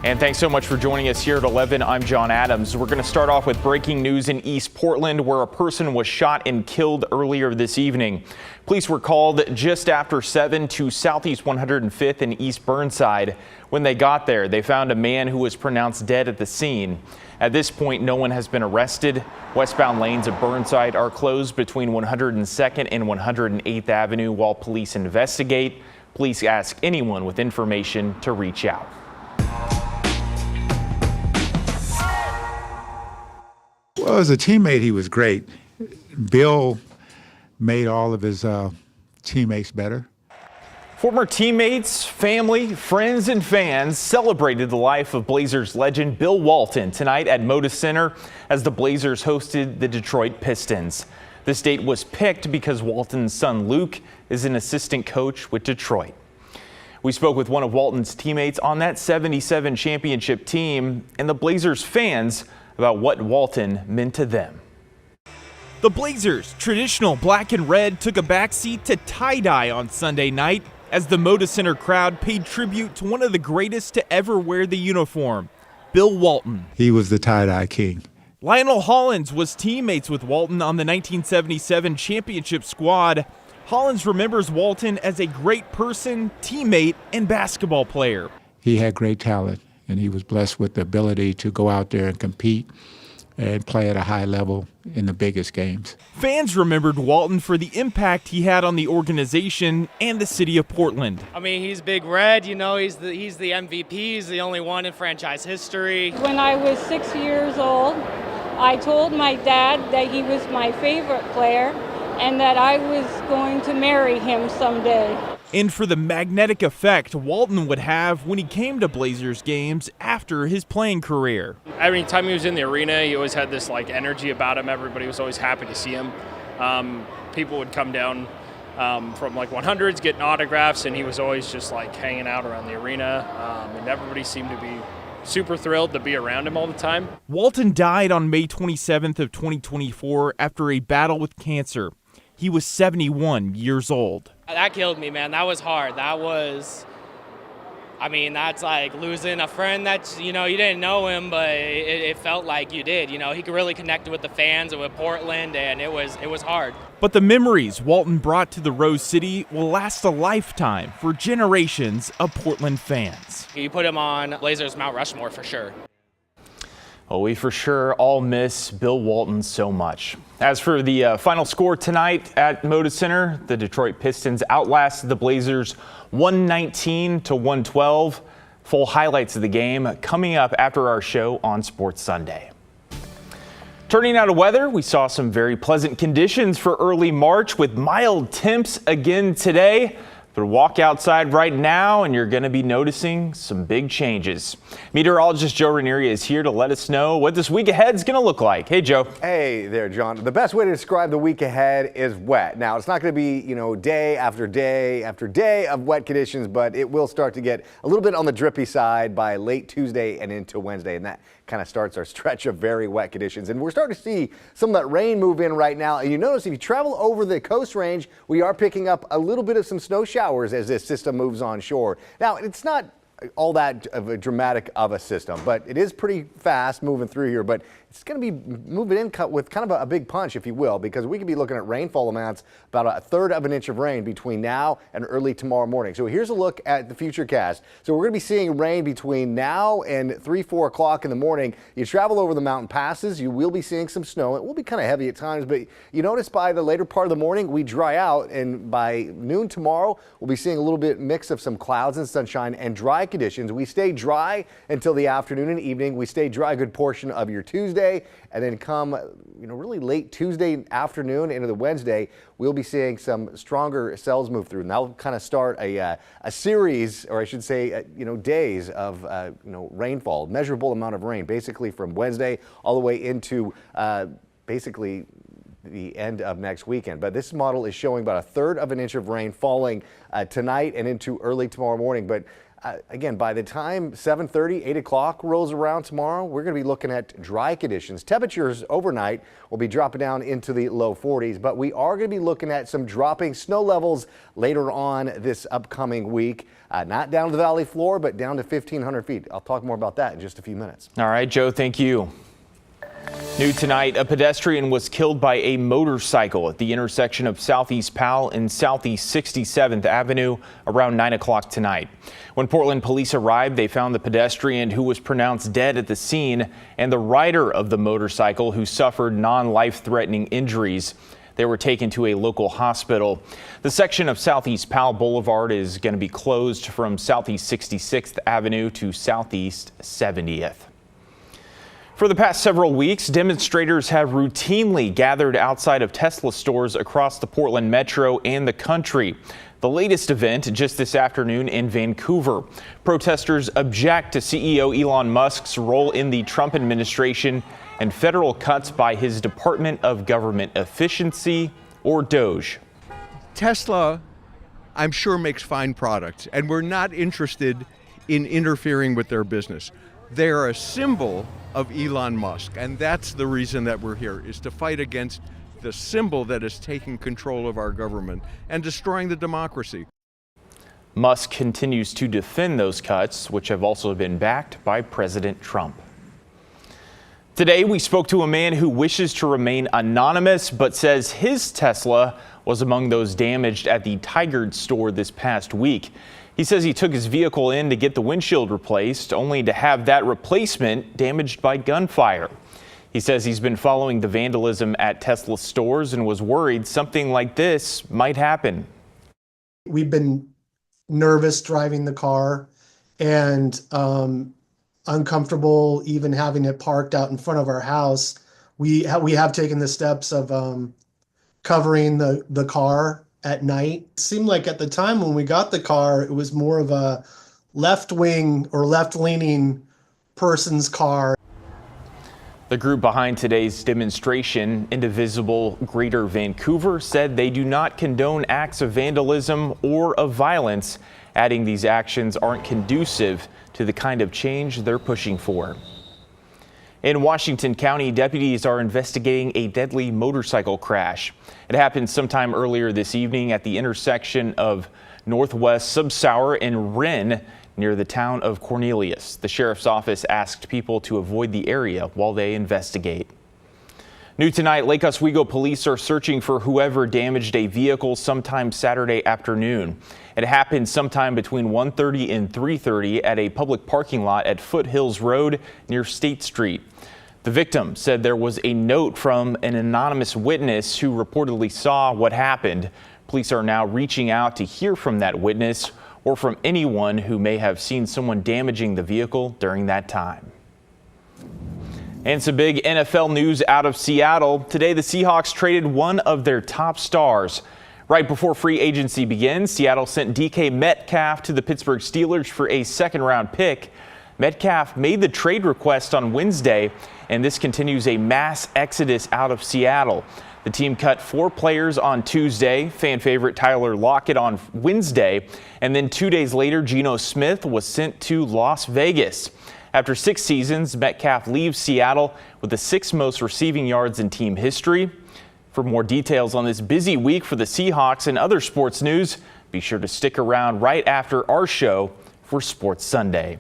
And thanks so much for joining us here at 11. I'm John Adams. We're going to start off with breaking news in East Portland, where a person was shot and killed earlier this evening. Police were called just after 7 to Southeast 105th and East Burnside. When they got there, they found a man who was pronounced dead at the scene. At this point, no one has been arrested. Westbound lanes of Burnside are closed between 102nd and 108th Avenue while police investigate. Police ask anyone with information to reach out. Well, as a teammate, he was great. Bill made all of his teammates better. Former teammates, family, friends, and fans celebrated the life of Blazers legend Bill Walton tonight at Moda Center as the Blazers hosted the Detroit Pistons. This date was picked because Walton's son Luke is an assistant coach with Detroit. We spoke with one of Walton's teammates on that '77 championship team and the Blazers fans about what Walton meant to them. The Blazers' traditional black and red took a backseat to tie-dye on Sunday night as the Moda Center crowd paid tribute to one of the greatest to ever wear the uniform, Bill Walton. He was the tie-dye king. Lionel Hollins was teammates with Walton on the 1977 championship squad. Hollins remembers Walton as a great person, teammate, and basketball player. He had great talent, and he was blessed with the ability to go out there and compete and play at a high level in the biggest games. Fans remembered Walton for the impact he had on the organization and the city of Portland. I mean, he's Big Red, you know, he's the MVP, he's the only one in franchise history. When I was 6 years old, I told my dad that he was my favorite player and that I was going to marry him someday. And for the magnetic effect Walton would have when he came to Blazers games after his playing career. Every time he was in the arena, he always had this energy about him. Everybody was always happy to see him. People would come down from 100s getting autographs, and he was always just hanging out around the arena. And everybody seemed to be super thrilled to be around him all the time. Walton died on May 27th of 2024 after a battle with cancer. He was 71 years old. That killed me, man. That was hard. That's like losing a friend that's, you didn't know him, but it felt like you did. He could really connect with the fans and with Portland, and it was hard. But the memories Walton brought to the Rose City will last a lifetime for generations of Portland fans. You put him on Blazers Mount Rushmore for sure. Well, we for sure all miss Bill Walton so much. As for the final score tonight at Moda Center, the Detroit Pistons outlasted the Blazers 119 to 112. Full highlights of the game coming up after our show on Sports Sunday. Turning now to weather, we saw some very pleasant conditions for early March with mild temps again today. But walk outside right now and you're going to be noticing some big changes. Meteorologist Joe Ranieri is here to let us know what this week ahead is going to look like. Hey, Joe. Hey there, John. The best way to describe the week ahead is wet. Now, it's not going to be, day after day after day of wet conditions, but it will start to get a little bit on the drippy side by late Tuesday and into Wednesday. And that kind of starts our stretch of very wet conditions. And we're starting to see some of that rain move in right now. And you notice if you travel over the coast range, we are picking up a little bit of some snow showers as this system moves on shore. Now, it's not all that of a dramatic of a system, but it is pretty fast moving through here. But it's going to be moving in with kind of a big punch, if you will, because we could be looking at rainfall amounts about 1/3 of an inch of rain between now and early tomorrow morning. So here's a look at the futurecast. So we're going to be seeing rain between now and 3-4 o'clock in the morning. You travel over the mountain passes, you will be seeing some snow. It will be kind of heavy at times, but you notice by the later part of the morning, we dry out, and by noon tomorrow, we'll be seeing a little bit mix of some clouds and sunshine and dry conditions. We stay dry until the afternoon and evening. We stay dry a good portion of your Tuesday, and then come really late Tuesday afternoon into the Wednesday, we'll be seeing some stronger cells move through, and that'll kind of start a series, or I should say days of rainfall, measurable amount of rain, basically from Wednesday all the way into basically the end of next weekend. But this model is showing about 1/3 of an inch of rain falling tonight and into early tomorrow morning. But Again, by the time 7:30, 8 o'clock rolls around tomorrow, we're going to be looking at dry conditions. Temperatures overnight will be dropping down into the low 40s, but we are going to be looking at some dropping snow levels later on this upcoming week. Not down to the valley floor, but down to 1,500 feet. I'll talk more about that in just a few minutes. All right, Joe, thank you. New tonight, a pedestrian was killed by a motorcycle at the intersection of Southeast Powell and Southeast 67th Avenue around 9 o'clock tonight. When Portland police arrived, they found the pedestrian, who was pronounced dead at the scene, and the rider of the motorcycle, who suffered non-life-threatening injuries. They were taken to a local hospital. The section of Southeast Powell Boulevard is going to be closed from Southeast 66th Avenue to Southeast 70th. For the past several weeks, demonstrators have routinely gathered outside of Tesla stores across the Portland metro and the country. The latest event just this afternoon in Vancouver. Protesters object to CEO Elon Musk's role in the Trump administration and federal cuts by his Department of Government Efficiency, or DOGE. Tesla, I'm sure, makes fine products, and we're not interested in interfering with their business. They're a symbol of Elon Musk, and that's the reason that we're here, is to fight against the symbol that is taking control of our government and destroying the democracy. Musk continues to defend those cuts, which have also been backed by President Trump. Today, we spoke to a man who wishes to remain anonymous, but says his Tesla was among those damaged at the Tigard store this past week. He says he took his vehicle in to get the windshield replaced, only to have that replacement damaged by gunfire. He says he's been following the vandalism at Tesla stores and was worried something like this might happen. We've been nervous driving the car and uncomfortable even having it parked out in front of our house. We have taken the steps of covering the car at night. It seemed like at the time when we got the car, it was more of a left-wing or left-leaning person's car. The group behind today's demonstration, Indivisible Greater Vancouver, said they do not condone acts of vandalism or of violence, adding these actions aren't conducive to the kind of change they're pushing for. In Washington County, deputies are investigating a deadly motorcycle crash. It happened sometime earlier this evening at the intersection of Northwest Subsour and Wren near the town of Cornelius. The sheriff's office asked people to avoid the area while they investigate. New tonight, Lake Oswego police are searching for whoever damaged a vehicle sometime Saturday afternoon. It happened sometime between 1:30 and 3:30 at a public parking lot at Foothills Road near State Street. The victim said there was a note from an anonymous witness who reportedly saw what happened. Police are now reaching out to hear from that witness or from anyone who may have seen someone damaging the vehicle during that time. And some big NFL news out of Seattle. Today, the Seahawks traded one of their top stars. Right before free agency begins, Seattle sent DK Metcalf to the Pittsburgh Steelers for a second-round pick. Metcalf made the trade request on Wednesday, and this continues a mass exodus out of Seattle. The team cut 4 players on Tuesday, fan favorite Tyler Lockett on Wednesday, and then 2 days later, Geno Smith was sent to Las Vegas. After 6 seasons, Metcalf leaves Seattle with the 6th most receiving yards in team history. For more details on this busy week for the Seahawks and other sports news, be sure to stick around right after our show for Sports Sunday.